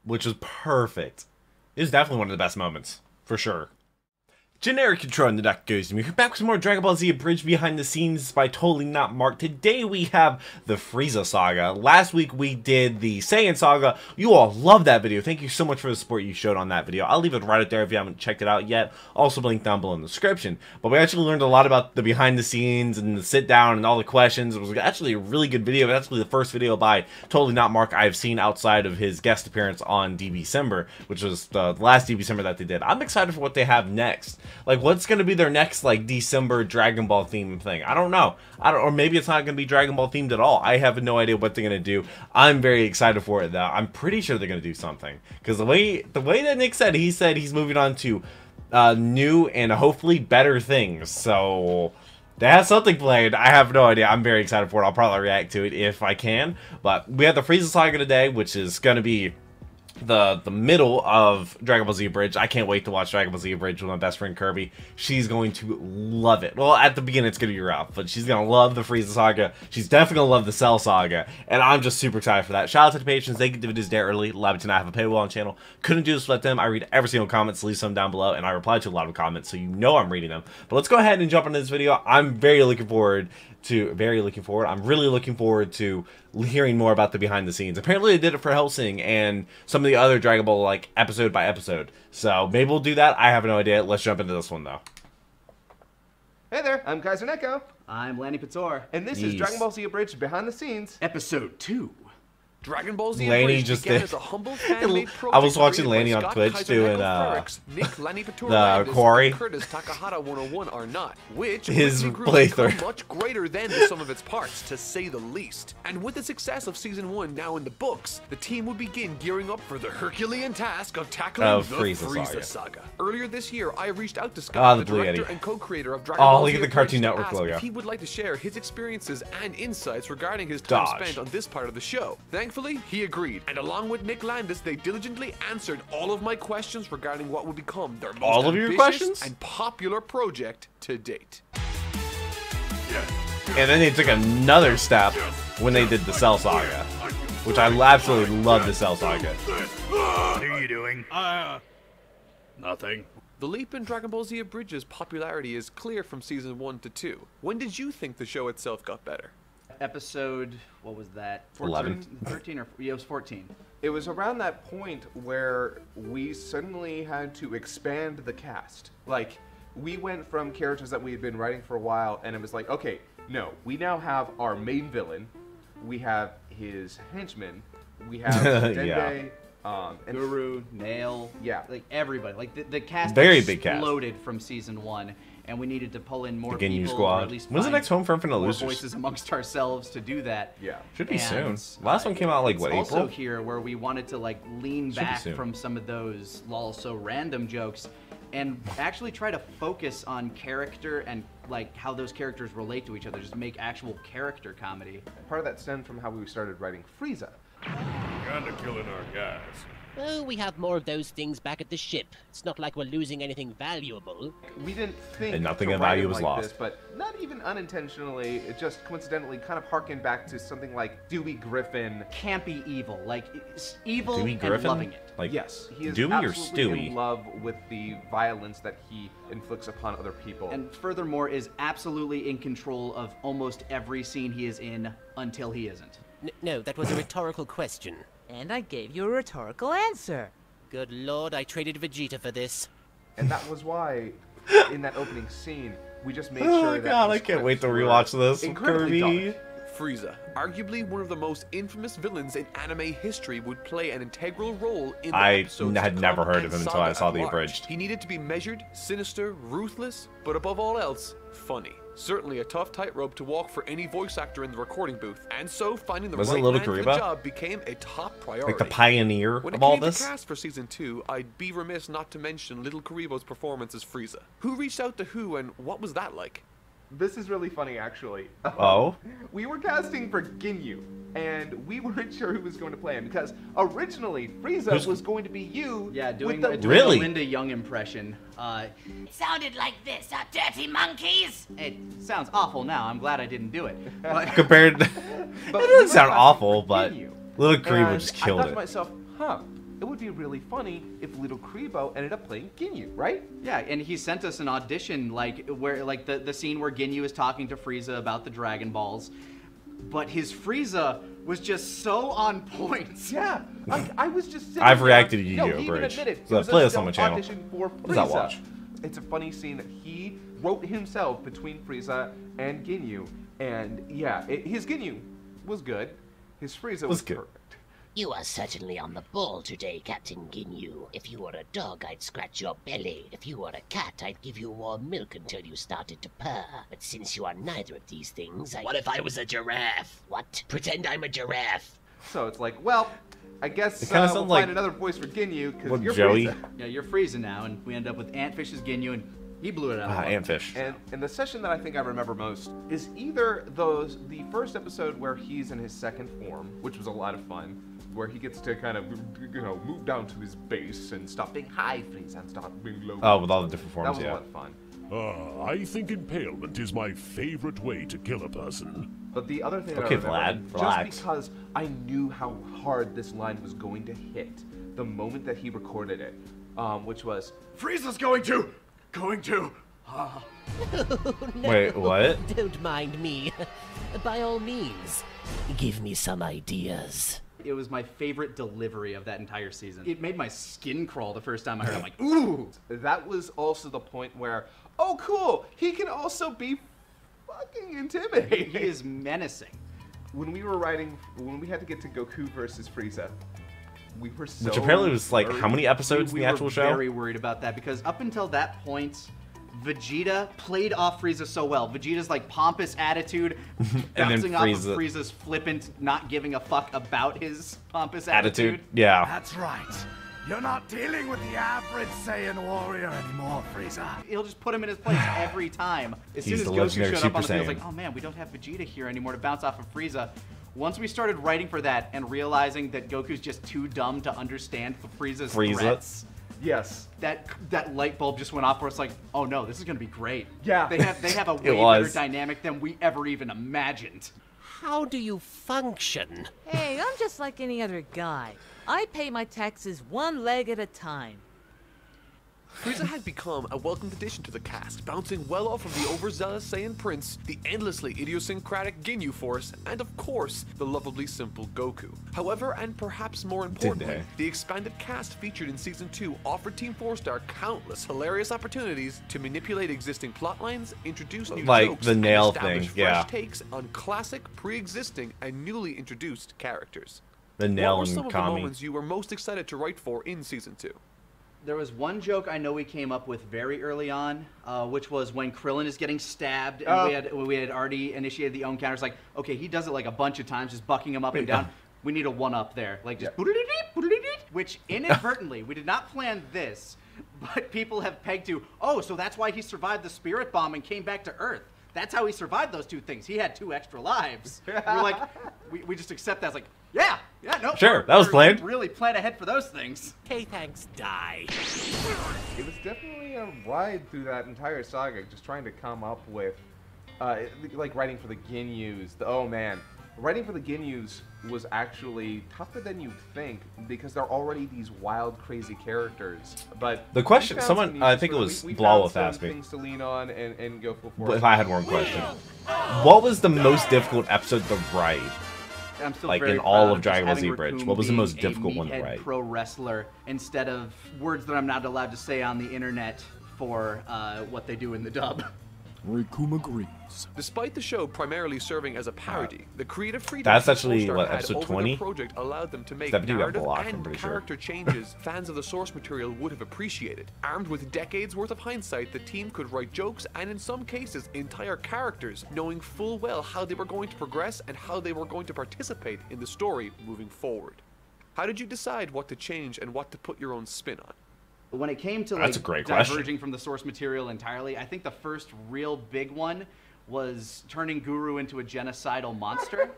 which was perfect. It was definitely one of the best moments, for sure. Generic Control and the Duck Goes Moo. We're back with some more Dragon Ball Z Abridged behind the scenes by Totally Not Marked. Today we have the Freeza Saga. Last week we did the Saiyan Saga. You all love that video. Thank you so much for the support you showed on that video. I'll leave it right up there if you haven't checked it out yet. Also link down below in the description. But we actually learned a lot about the behind the scenes and the sit down and all the questions. It was actually a really good video. It's actually the first video by Totally Not Marked I've seen outside of his guest appearance on DBZA, which was the last DBZA that they did. I'm excited for what they have next. Like, what's going to be their next, like, December Dragon Ball theme thing? I don't know. Or maybe it's not going to be Dragon Ball themed at all. I have no idea what they're going to do. I'm very excited for it, though. I'm pretty sure they're going to do something. Because the way that Nick said, he said he's moving on to new and hopefully better things. So they have something planned. I have no idea. I'm very excited for it. I'll probably react to it if I can. But we have the Freeza Saga today, which is going to be the middle of Dragon Ball Z Abridged. I can't wait to watch Dragon Ball Z Abridged with my best friend Kirby. She's going to love it. Well, at the beginning it's going to be rough, but she's going to love the Freeza Saga. She's definitely going to love the Cell Saga, and I'm just super excited for that. Shout out to the patrons. They get the videos there early. Love to not have a paywall on the channel. Couldn't do this without them. I read every single comment, so leave some down below, and I reply to a lot of comments, so you know I'm reading them. But let's go ahead and jump into this video. I'm really looking forward to hearing more about the behind the scenes. Apparently they did it for Hellsing and some of the other Dragon Ball, like, episode by episode. So maybe we'll do that. I have no idea. Let's jump into this one, though. Hey there, I'm Kaiser Neko. I'm Lanny Pitor. And this is Dragon Ball Z Abridged Behind the Scenes. Episode 2. Dragon Ball Z Lanny just began did. as a humble fan-made I was watching project Lanny on by Twitch Scott doing Nick, Lanny Pitor the Landis, quarry. and Curtis Takahata 101 are not, which His quickly grew playthrough. to become much greater than the sum of its parts, to say the least. And with the success of Season 1 now in the books, the team would begin gearing up for the Herculean task of tackling the Freeza Saga. Earlier this year, I reached out to Scott, the director and co-creator of Dragon Ball look Z at the Cartoon Abridged, to Network ask logo. if he would like to share his experiences and insights regarding his time spent on this part of the show. Thankfully, he agreed, and along with Nick Landis, they diligently answered all of my questions regarding what would become their most ambitious and popular project to date. And then they took another step when they did the Cell Saga, which I absolutely love the Cell Saga. What are you doing? Nothing. The leap in Dragon Ball Z Abridged's popularity is clear from Season 1 to 2. When did you think the show itself got better? Episode, what was that? 11. 13 or, yeah, it was 14. It was around that point where we suddenly had to expand the cast. Like, we went from characters that we had been writing for a while, and it was like, okay, no, we now have our main villain, we have his henchmen, we have Dende, and Guru, Nail, yeah, like everybody. Like the cast Very big cast. exploded from Season 1, and we needed to pull in more The Ginyu people, Squad. or at least When's the find next home front for the more losers? voices amongst ourselves to do that. yeah. Should be And, soon. Last one came out like what, also April? here where we wanted to like lean Should be back soon. from some of those lol so random jokes and actually try to focus on character and like how those characters relate to each other, just make actual character comedy. Part of that stemmed from how we started writing Frieza. Kinda killing our guys. Oh, we have more of those things back at the ship. It's not like we're losing anything valuable. We didn't think And nothing to of write value it was like lost. this, but not even unintentionally, it just coincidentally kind of harkened back to something like Dewey Griffin. Campy evil, like it's evil Dewey and Griffin? loving it. Like, Yes, he is Dewey or absolutely Stewie? in love with the violence that he inflicts upon other people. And furthermore is absolutely in control of almost every scene he is in until he isn't. No, that was a rhetorical question. And I gave you a rhetorical answer. Good lord, I traded Vegeta for this. And that was why, in that opening scene, we just made Oh sure my that god, I these can't wait to clips were rewatch this. incredibly Kirby. dark. Frieza, arguably one of the most infamous villains in anime history, would play an integral role in the I episodes had to never come heard and of him until Saga I saw at the large. abridged. He needed to be measured, sinister, ruthless, but above all else, funny. Certainly a tough tightrope to walk for any voice actor in the recording booth, and so finding the Was it right Little man for the Kariba? job became a top priority. Like the pioneer When of it all came this? to cast for Season 2, I'd be remiss not to mention Little Karibo's performance as Frieza. Who reached out to who, and what was that like? This is really funny, actually. Oh? We were casting for Ginyu, and we weren't sure who was going to play him, because originally, Frieza was going to be you. Yeah, doing, with the... doing Really? a Linda Young impression. It sounded like this, dirty monkeys! It sounds awful now. I'm glad I didn't do it. But Compared to... But It we doesn't were sound casting awful, for but Ginyu. Little Kariba And just I killed thought it. to myself, huh, it would be really funny if Little Kribo ended up playing Ginyu, right? Yeah, and he sent us an audition, like where like the scene where Ginyu is talking to Frieza about the Dragon Balls, but his Frieza was just so on point. Yeah, I was just sitting I've there. reacted to No, Yu-Gi-Oh! he even Bridge. admitted So it was play a this on my channel. audition for What does that Frieza. watch? It's a funny scene that he wrote himself between Frieza and Ginyu, and yeah, his Ginyu was good. His Frieza was good. perfect. You are certainly on the ball today, Captain Ginyu. If you were a dog, I'd scratch your belly. If you were a cat, I'd give you warm milk until you started to purr. But since you are neither of these things, What if I was a giraffe? What? Pretend I'm a giraffe. So it's like, well, I guess kinda we'll sounds find like- another voice for Ginyu, because What, you're Joey? Frieza. Yeah, you're Frieza now, and we end up with Antfish's Ginyu, and he blew it out. of the water. Antfish. And the session that I think I remember most is either the first episode where he's in his second form, which was a lot of fun, where he gets to kind of, move down to his base and stop being high Frieza and stop being low. Oh, with all the different forms, That was yeah. a lot of fun. I think impalement is my favorite way to kill a person. But the other thing Okay, that I remember, Vlad, relax. just because I knew how hard this line was going to hit the moment that he recorded it, which was, Frieza's going to. Wait, what? Don't mind me. By all means, give me some ideas. It was my favorite delivery of that entire season. It made my skin crawl the first time I heard it. I'm like, ooh! that was also the point where, oh cool, he can also be fucking intimidating. He is menacing. When we had to get to Goku versus Frieza, we were so Which apparently was like, how many episodes in We the actual were show? very worried about that because up until that point, Vegeta played off Frieza so well. Vegeta's like pompous attitude, bouncing off of Frieza's flippant, not giving a fuck about his pompous attitude. Yeah. That's right. You're not dealing with the average Saiyan warrior anymore, Frieza. He'll just put him in his place every time. As soon He's as the Goku legendary showed up on the Super field, I was like, oh man, we don't have Vegeta here anymore to bounce off of Frieza. Once we started writing for that and realizing that Goku's just too dumb to understand Frieza's threats, Yes. that light bulb just went off where it's like, oh no, this is gonna be great. Yeah. They have a way better dynamic than we ever even imagined. How do you function? Hey, I'm just like any other guy. I pay my taxes one leg at a time. Frieza had become a welcomed addition to the cast, bouncing well off of the overzealous Saiyan Prince, the endlessly idiosyncratic Ginyu Force, and of course, the lovably simple Goku. However, and perhaps more importantly, the expanded cast featured in Season 2 offered Team 4-Star countless hilarious opportunities to manipulate existing plotlines, introduce new Like jokes, the nail and establish thing, fresh yeah. takes on classic, pre-existing, and newly introduced characters. The nail What were and some of the Kami. moments you were most excited to write for in Season 2? There was one joke I know we came up with very early on, which was when Krillin is getting stabbed, and we had already initiated the own counters. Like, okay, he does it like a bunch of times, just bucking him up and down. We need a one-up there, like just which inadvertently we did not plan this, but people have pegged to. Oh, so that's why he survived the spirit bomb and came back to Earth. That's how he survived those two things. He had 2 extra lives. We're like, we just accept that. It's like, yeah, no. Sure, that was planned. Really plan ahead for those things. Okay, thanks, die. It was definitely a ride through that entire saga, just trying to come up with, like writing for the Ginyus. Oh man, writing for the Ginyus was actually tougher than you'd think because they're already these wild, crazy characters. But The question- we found someone- some niches I think it where was we Blawolf found some asked me. things to lean on and go for. If I had one question. What was the most difficult episode to write? I'm still Like, very in all proud of Dragon Ball just Z having Bridge, Raccoon what was the most being a difficult one to meathead write? pro wrestler instead of words that I'm not allowed to say on the internet for what they do in the dub. Rikuma agrees. Despite the show primarily serving as a parody, the creative freedom That's Team actually, 4-Star what, had episode over 20? the project allowed them to make 70 got narrative blocked, I'm and pretty sure. character changes fans of the source material would have appreciated. Armed with decades worth of hindsight, the team could write jokes and in some cases entire characters, knowing full well how they were going to progress and how they were going to participate in the story moving forward. How did you decide what to change and what to put your own spin on? When it came to That's like a great question. diverging from the source material entirely, I think the first real big one was turning Guru into a genocidal monster.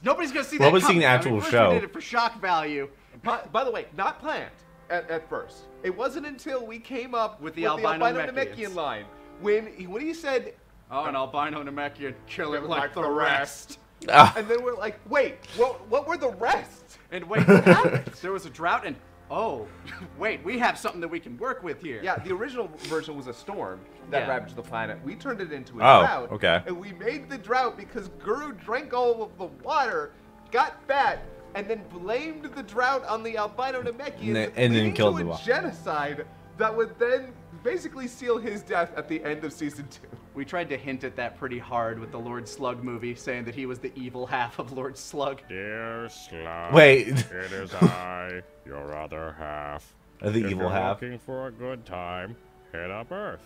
Nobody's gonna see that. What was the coming. actual first show? We did it for shock value. By the way, not planned at first. It wasn't until we came up With the albino Namekian line when he said, Oh, an albino Namekian, kill it like the the rest. Ah. and then we're like, wait, what were the rest? And wait, what happened? There was a drought and... Oh, wait, we have something that we can work with here. Yeah, the original version was a storm that ravaged the planet. We turned it into a drought. Oh, okay. And we made the drought because Guru drank all of the water, got fat, and then blamed the drought on the albino Namekians, and then killed the genocide that would then basically seal his death at the end of season 2. We tried to hint at that pretty hard with the Lord Slug movie, saying that he was the evil half of Lord Slug. Dear Slug, wait, it is I, your other half. The evil half. If you're looking for a good time, hit up Earth.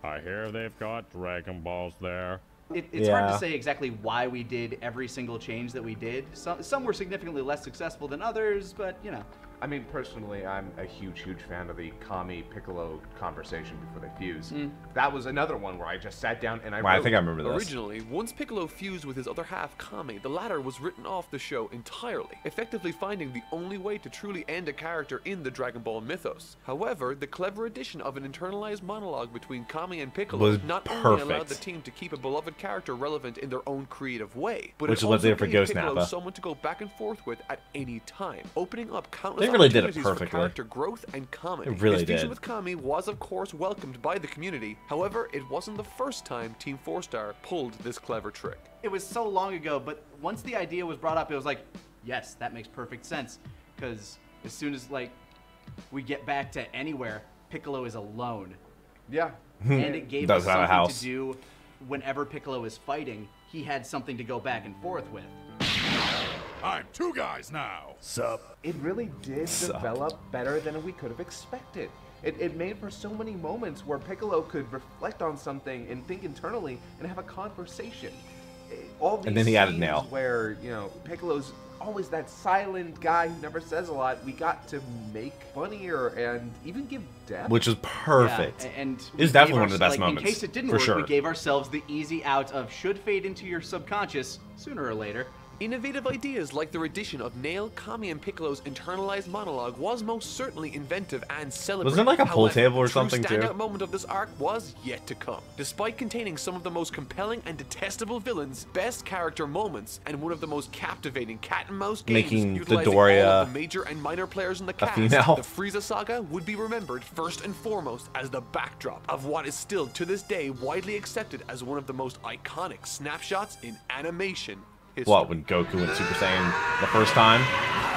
I hear they've got Dragon Balls there. It's hard to say exactly why we did every single change that we did. Some were significantly less successful than others, but, you know. I mean, personally, I'm a huge fan of the Kami-Piccolo conversation before they fuse. That was another one where I just sat down and I wrote. I think I remember this. Originally, once Piccolo fused with his other half, Kami, the latter was written off the show entirely, effectively finding the only way to truly end a character in the Dragon Ball mythos. However, the clever addition of an internalized monologue between Kami and Piccolo was not only allowed the team to keep a beloved character relevant in their own creative way, but which it is what also they did for gave Ghost Piccolo Nappa. someone to go back and forth with at any time, opening up countless They really did it opportunities perfectly. for character growth and comedy. It really His fusion did. with Kami was, of course, welcomed by the community. However, it wasn't the first time Team 4-Star pulled this clever trick. It was so long ago, but once the idea was brought up, it was like, yes, that makes perfect sense. Because as soon as, like, we get back to anywhere, Piccolo is alone. Yeah. And it gave us something to do whenever Piccolo is fighting. He had something to go back and forth with. I'm two guys now. Sup? It really did develop better than we could have expected. It made for so many moments where Piccolo could reflect on something and think internally and have a conversation. All these and then he added scenes Nail. where, you know, Piccolo's always that silent guy who never says a lot, we got to make funnier and even give depth. Which was perfect. Yeah, and it's definitely one of the best moments. In case it didn't work, we gave ourselves the easy out of should fade into your subconscious sooner or later. Innovative ideas like the addition of Nail, Kami, and Piccolo's internalized monologue was most certainly inventive and celebrated. Wasn't there like a pool table or the something true too? standout moment of this arc was yet to come. Despite containing some of the most compelling and detestable villains, best character moments, and one of the most captivating cat and mouse games, Making utilizing Doria all of the major and minor players in the cast, female. the Freeza Saga would be remembered first and foremost as the backdrop of what is still to this day widely accepted as one of the most iconic snapshots in animation. What, when Goku went Super Saiyan the first time?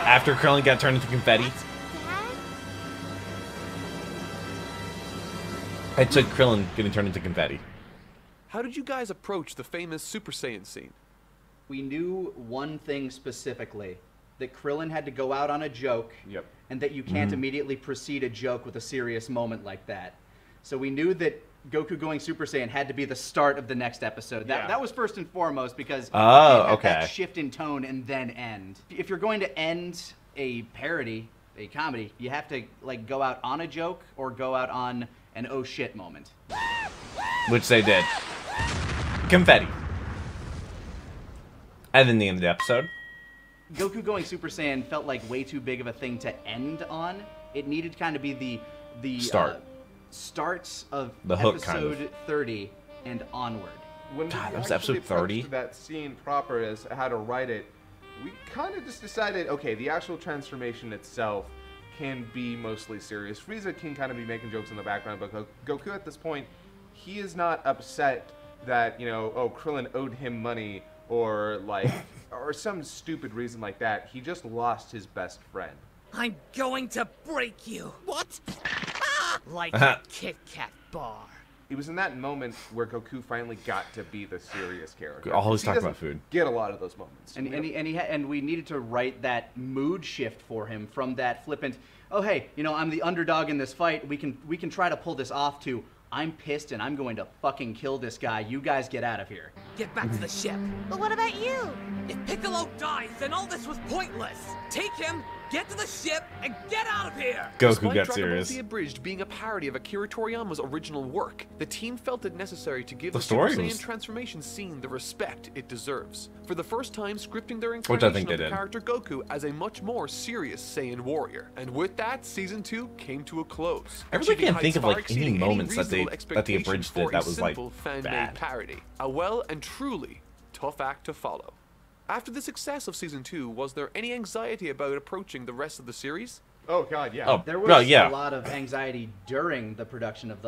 After Krillin got turned into confetti? It took Krillin getting turned into confetti. How did you guys approach the famous Super Saiyan scene? We knew one thing specifically, that Krillin had to go out on a joke, and that you can't immediately precede a joke with a serious moment like that. So we knew that Goku going Super Saiyan had to be the start of the next episode. That was first and foremost because you can't have that shift in tone and then end. If you're going to end a parody, a comedy, you have to like go out on a joke or go out on an oh shit moment. Which they did. Confetti. And then the end of the episode. Goku going Super Saiyan felt like way too big of a thing to end on. It needed to kind of be the starts of the hook, episode 30 and onward. When God, we that was actually episode 30? approached that scene proper as how to write it, we kind of just decided, okay, the actual transformation itself can be mostly serious. Frieza can kind of be making jokes in the background, but Goku at this point, he is not upset that, you know, oh, Krillin owed him money or like, or some stupid reason like that. He just lost his best friend. I'm going to break you. What? Like a Kit Kat bar. It was in that moment where Goku finally got to be the serious character. Always talking about food. Get a lot of those moments. And we needed to write that mood shift for him from that flippant, oh hey, you know, I'm the underdog in this fight. We can try to pull this off to I'm pissed and I'm going to fucking kill this guy. You guys get out of here. Get back to the ship. But what about you? If Piccolo dies, then all this was pointless. Take him, get to the ship, and get out of here! Goku got serious. The Abridged being a parody of Akira Toriyama's original work, the team felt it necessary to give The the Super story Saiyan was- transformation scene the respect it deserves. For the first time, scripting their Which I think incarnation they of the did. character Goku as a much more serious Saiyan warrior. And with that, Season 2 came to a close. I really achieving can't think heights of, far like, any exceeding moments that reasonable the expectation Abridged for did that a was, like, simple fan-made bad. parody. A well and truly tough act to follow. After the success of Season 2, was there any anxiety about approaching the rest of the series? Oh god, yeah. Oh, There was well, yeah. a lot of anxiety during the production of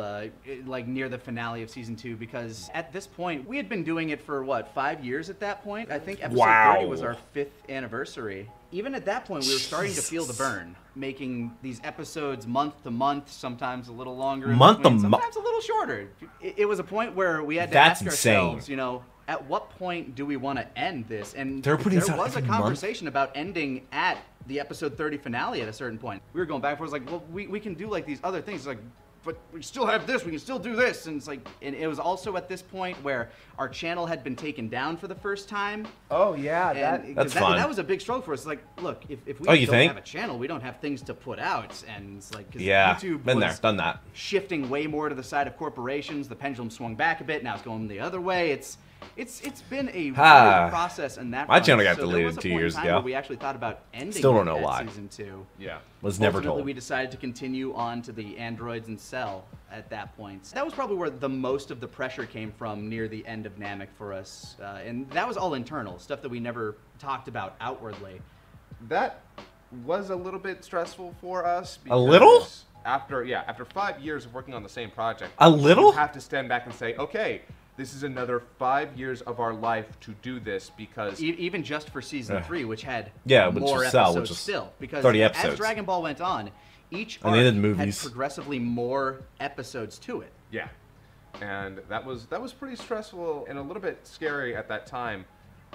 like near the finale of Season 2, because at this point, we had been doing it for, what, 5 years at that point? I think episode 30 was our 5th anniversary. Even at that point, we were starting to feel the burn, making these episodes month to month, sometimes a little longer. Month to month? Sometimes a little shorter. It was a point where we had to That's ask insane. ourselves, you know, at what point do we want to end this? And They're putting there this out was a every month? conversation about ending at the episode 30 finale at a certain point. We were going back and forth, like, well, we can do like these other things. It's like, but we still have this, we can still do this. And it's like, and it was also at this point where our channel had been taken down for the first time. Oh yeah, That's fun. That was a big struggle for us. Like, look, if we you don't think? have a channel, we don't have things to put out. And it's like, 'cause Yeah, YouTube been there, was done that. shifting way more to the side of corporations. The pendulum swung back a bit, now it's going the other way. It's been a weird process in that My front. channel got So there deleted was a 2 point in years time ago. where we actually thought about ending Still don't know at why. Season 2. Yeah. Was never Ultimately, told. we decided to continue on to the androids and Cell at that point. That was probably where the most of the pressure came from near the end of Namek for us. And that was all internal, stuff that we never talked about outwardly. That was a little bit stressful for us. A little? because after 5 years of working on the same project, A little? you have to stand back and say, okay, this is another 5 years of our life to do this because Even just for Season 3, which had Yeah, which more was Cell, episodes which was still. Because 30 as episodes. Dragon Ball went on, each And arc they did had movies. progressively more episodes to it. yeah, and that was pretty stressful and a little bit scary at that time,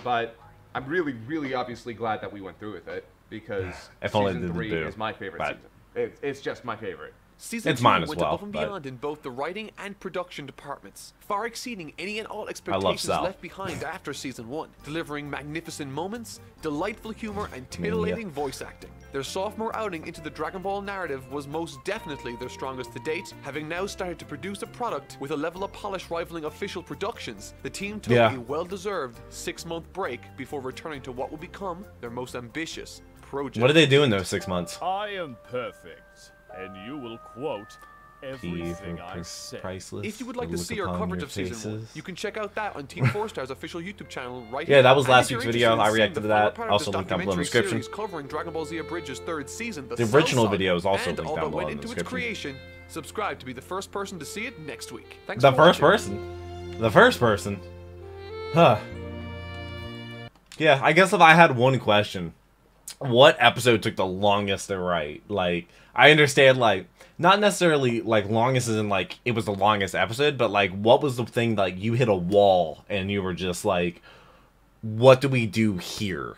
but I'm really obviously glad that we went through with it because If only Season they did 3 do. is my favorite But- season. It's just my favorite. Season It's 2 mine as went well, above and but- beyond in both the writing and production departments, far exceeding any and all love expectations Cell. left behind after Season 1, delivering magnificent moments, delightful humor, and titillating voice acting. Their sophomore outing into the Dragon Ball narrative was most definitely their strongest to date, having now started to produce a product with a level of polish rivaling official productions. The team took a well-deserved 6-month break before returning to what will become their most ambitious project. What did they do in those 6 months? I am perfect, and you will quote everything I say. Priceless. If you would like to look see our upon coverage your of Season 1, faces. you can check out that on Team 4-Star's official YouTube channel right Yeah, here. that was And last if you're week's video. interested in I seeing reacted the to final that. part of Also this linked down below in the documentary description. series covering Dragon Ball Z Abridged's 3rd season, The Cell original Saga, video is also and linked all down that below went in the into its description. creation. Subscribe to be the first person to see it next week. Thanks The for first watching. person? The first person? Huh. Yeah, I guess if I had one question, what episode took the longest to write? Like, I understand, like, not necessarily, like, longest as in, like, it was the longest episode, but, like, what was the thing, like, you hit a wall and you were just like, what do we do here?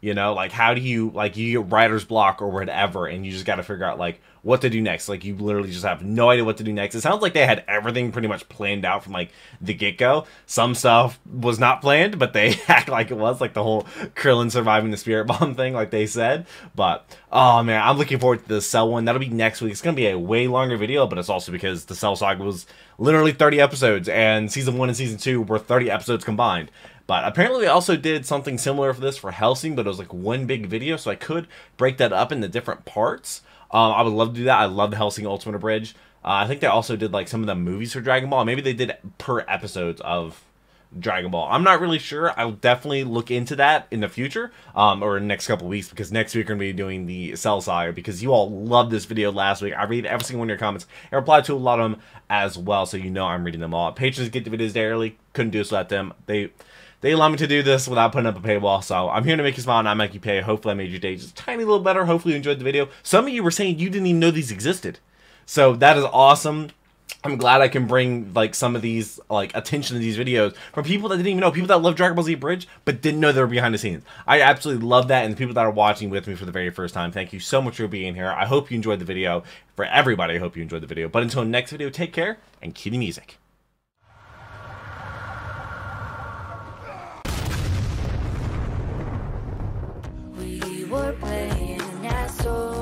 You know, like, how do you, like, you get writer's block or whatever, and you just got to figure out, like, what to do next. Like, you literally just have no idea what to do next. It sounds like they had everything pretty much planned out from, like, the get-go. Some stuff was not planned, but they act like it was, like the whole Krillin surviving the spirit bomb thing, like they said. But, oh, man, I'm looking forward to the Cell one. That'll be next week. It's going to be a way longer video, but it's also because the Cell Saga was literally 30 episodes, and Season 1 and Season 2 were 30 episodes combined. But apparently they also did something similar for this for Hellsing, but it was like one big video, so I could break that up into different parts. I would love to do that. I love the Hellsing Ultimate Abridged. I think they also did like some of the movies for Dragon Ball. Maybe they did per episodes of Dragon Ball. I'm not really sure. I'll definitely look into that in the future, or in the next couple weeks, because next week we're going to be doing the Cell Saga, because you all loved this video last week. I read every single one of your comments and reply to a lot of them as well, so you know I'm reading them all. Patrons get the videos day early. Couldn't do this without them. They allow me to do this without putting up a paywall, so I'm here to make you smile, not make you pay. Hopefully I made your day just a tiny little better. Hopefully you enjoyed the video. Some of you were saying you didn't even know these existed. So that is awesome. I'm glad I can bring, like, some of these, like, attention to these videos from people that didn't even know. People that love Dragon Ball Z Bridge, but didn't know they were behind the scenes. I absolutely love that, and the people that are watching with me for the very first time, thank you so much for being here. I hope you enjoyed the video. For everybody, I hope you enjoyed the video. But until next video, take care, and cue the music. We were playing an asshole.